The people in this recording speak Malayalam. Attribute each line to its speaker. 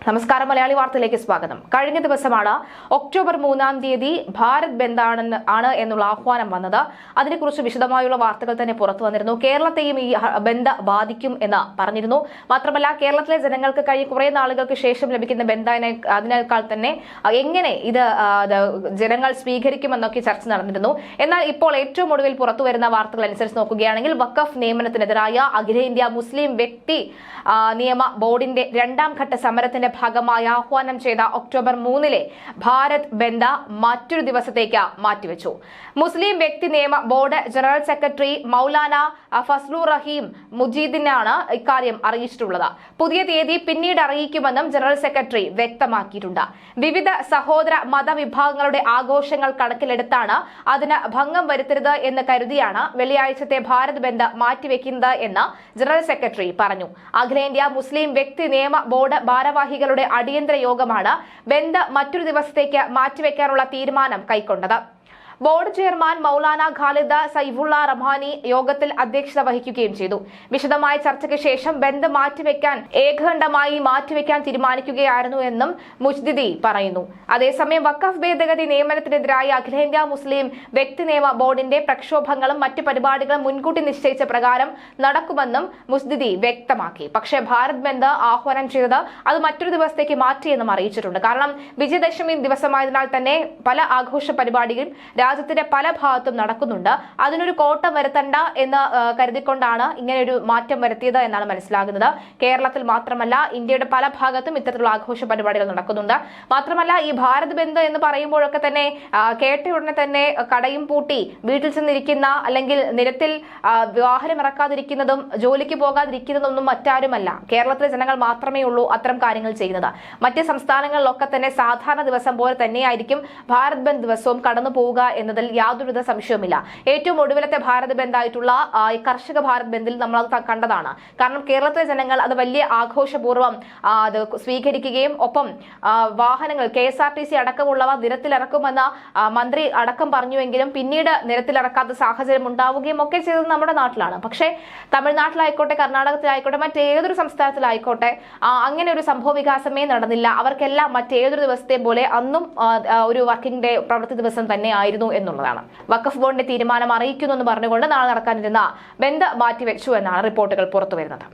Speaker 1: നമസ്കാരം, മലയാളി വാർത്തയിലേക്ക് സ്വാഗതം. കഴിഞ്ഞ ദിവസമാണ് ഒക്ടോബർ 3-ാം തീയതി ഭാരത് ബന്ദ് ആണ് എന്നുള്ള ആഹ്വാനം വന്നത്. അതിനെക്കുറിച്ച് വിശദമായുള്ള വാർത്തകൾ തന്നെ പുറത്തു വന്നിരുന്നു. കേരളത്തെയും ഈ ബന്ദ് ബാധിക്കും എന്ന് പറഞ്ഞിരുന്നു. മാത്രമല്ല, കേരളത്തിലെ ജനങ്ങൾക്ക് കഴിഞ്ഞ കുറെ നാളുകൾക്ക് ശേഷം ലഭിക്കുന്ന ബന്ദ് അതിനേക്കാൾ തന്നെ എങ്ങനെ ഇത് ജനങ്ങൾ സ്വീകരിക്കുമെന്നൊക്കെ ചർച്ച നടന്നിരുന്നു. എന്നാൽ ഇപ്പോൾ ഏറ്റവും ഒടുവിൽ പുറത്തു വരുന്ന വാർത്തകൾ അനുസരിച്ച് നോക്കുകയാണെങ്കിൽ വഖഫ് നിയമനത്തിനെതിരായ അഖിലേന്ത്യാ മുസ്ലിം വ്യക്തി നിയമ ബോർഡിന്റെ 2ാം ഘട്ട സമരത്തിന്റെ ഭാഗമായി ആഹ്വാനം ചെയ്ത ഒക്ടോബർ 3-ലെ ഭാരത് ബന്ദ് മറ്റൊരു ദിവസത്തേക്ക് മാറ്റിവെച്ചു. മുസ്ലിം വ്യക്തി നിയമ board general secretary Maulana Fazlur Rahim മുജീദിനാണ് ഇക്കാര്യം അറിയിച്ചിട്ടുള്ളത്. പുതിയ തീയതി പിന്നീട് അറിയിക്കുമെന്നും ജനറൽ സെക്രട്ടറി വ്യക്തമാക്കിയിട്ടുണ്ട്. വിവിധ സഹോദര മതവിഭാഗങ്ങളുടെ ആഘോഷങ്ങൾ കണക്കിലെടുത്താണ് അതിന് ഭംഗം വരുത്തരുത് എന്ന് കരുതിയാണ് വെള്ളിയാഴ്ചത്തെ ഭാരത് ബന്ദ് മാറ്റിവെക്കുന്നത് എന്ന് ജനറൽ സെക്രട്ടറി പറഞ്ഞു. അഖിലേന്ത്യാ മുസ്ലിം വ്യക്തി നിയമ ബോർഡ് ഭാരവാഹികളുടെ അടിയന്തര യോഗമാണ് ബന്ദ് മറ്റൊരു ദിവസത്തേക്ക് മാറ്റിവെക്കാനുള്ള തീരുമാനം കൈക്കൊണ്ടത്. ബോർഡ് ചെയർമാൻ മൗലാന ഖാലിദ് സൈഫുള്ള റഹ്മാനി യോഗത്തിൽ അധ്യക്ഷത വഹിക്കുകയും ചെയ്തു. വിശദമായ ചർച്ചയ്ക്ക് ശേഷം ബന്ദ് ഏകകണ്ഠമായി മാറ്റിവെക്കാൻ തീരുമാനിക്കുകയായിരുന്നു എന്നും മുജ്ദിദി പറയുന്നു. അതേസമയം വഖഫ് ഭേദഗതി നിയമനത്തിനെതിരായ അഖിലേന്ത്യാ മുസ്ലിം വ്യക്തി നിയമ ബോർഡിന്റെ പ്രക്ഷോഭങ്ങളും മറ്റ് പരിപാടികളും മുൻകൂട്ടി നിശ്ചയിച്ച പ്രകാരം നടക്കുമെന്നും മുജ്ദിദി വ്യക്തമാക്കി. പക്ഷേ ഭാരത് ബന്ദ് ആഹ്വാനം ചെയ്തത് അത് മറ്റൊരു ദിവസത്തേക്ക് മാറ്റിയെന്നും അറിയിച്ചിട്ടുണ്ട്. കാരണം വിജയദശമി ദിവസമായതിനാൽ തന്നെ പല ആഘോഷ പരിപാടികളും രാജ്യത്തിന്റെ പല ഭാഗത്തും നടക്കുന്നുണ്ട്. അതിനൊരു കോട്ടം വരുത്തണ്ട എന്ന് കരുതിക്കൊണ്ടാണ് ഇങ്ങനെയൊരു മാറ്റം വരുത്തിയത് എന്നാണ് മനസ്സിലാകുന്നത്. കേരളത്തിൽ മാത്രമല്ല, ഇന്ത്യയുടെ പല ഭാഗത്തും ഇത്തരത്തിലുള്ള ആഘോഷ പരിപാടികൾ നടക്കുന്നുണ്ട്. മാത്രമല്ല, ഈ ഭാരത് ബന്ദ് എന്ന് പറയുമ്പോഴൊക്കെ തന്നെ കേട്ട ഉടനെ തന്നെ കടയും പൂട്ടി വീട്ടിൽ ചെന്നിരിക്കുന്ന അല്ലെങ്കിൽ നിരത്തിൽ വാഹനം ഇറക്കാതിരിക്കുന്നതും ജോലിക്ക് പോകാതിരിക്കുന്നതൊന്നും മറ്റാരുമല്ല. കേരളത്തിലെ ജനങ്ങൾ മാത്രമേ ഉള്ളൂ അത്തരം കാര്യങ്ങൾ ചെയ്യുന്നത്. മറ്റ് സംസ്ഥാനങ്ങളിലൊക്കെ തന്നെ സാധാരണ ദിവസം പോലെ തന്നെയായിരിക്കും ഭാരത് ബന്ദ് ദിവസവും കടന്നു പോവുക എന്നതിൽ യാതൊരുവിധ സംശയവുമില്ല. ഏറ്റവും ഒടുവിലത്തെ ഭാരത് ബന്ദ് ആയിട്ടുള്ള കർഷക ഭാരത് ബന്ദിൽ നമ്മൾ അത് കണ്ടതാണ്. കാരണം കേരളത്തിലെ ജനങ്ങൾ അത് വലിയ ആഘോഷപൂർവ്വം അത് സ്വീകരിക്കുകയും ഒപ്പം വാഹനങ്ങൾ KSRTC അടക്കമുള്ളവ നിരത്തിലിറക്കുമെന്ന മന്ത്രി അടക്കം പറഞ്ഞുവെങ്കിലും പിന്നീട് നിരത്തിലിറക്കാത്ത സാഹചര്യം ഉണ്ടാവുകയും ഒക്കെ ചെയ്തത് നമ്മുടെ നാട്ടിലാണ്. പക്ഷേ തമിഴ്നാട്ടിലായിക്കോട്ടെ, കർണാടകത്തിലായിക്കോട്ടെ, മറ്റേതൊരു സംസ്ഥാനത്തിലായിക്കോട്ടെ അങ്ങനെ ഒരു സംഭവ വികാസമേ നടന്നില്ല. അവർക്കെല്ലാം മറ്റേതൊരു ദിവസത്തെ പോലെ അന്നും ഒരു വർക്കിംഗ് ഡേ പ്രവൃത്തി ദിവസം തന്നെ ആയിരുന്നു എന്നുള്ളതാണ്. വഖഫ് ബോർഡിന്റെ തീരുമാനം അറിയിക്കുന്നു എന്ന് പറഞ്ഞുകൊണ്ട് നാളെ നടക്കാനിരുന്ന ബന്ദ് മാറ്റിവെച്ചു എന്നാണ് റിപ്പോർട്ടുകൾ പുറത്തുവരുന്നത്.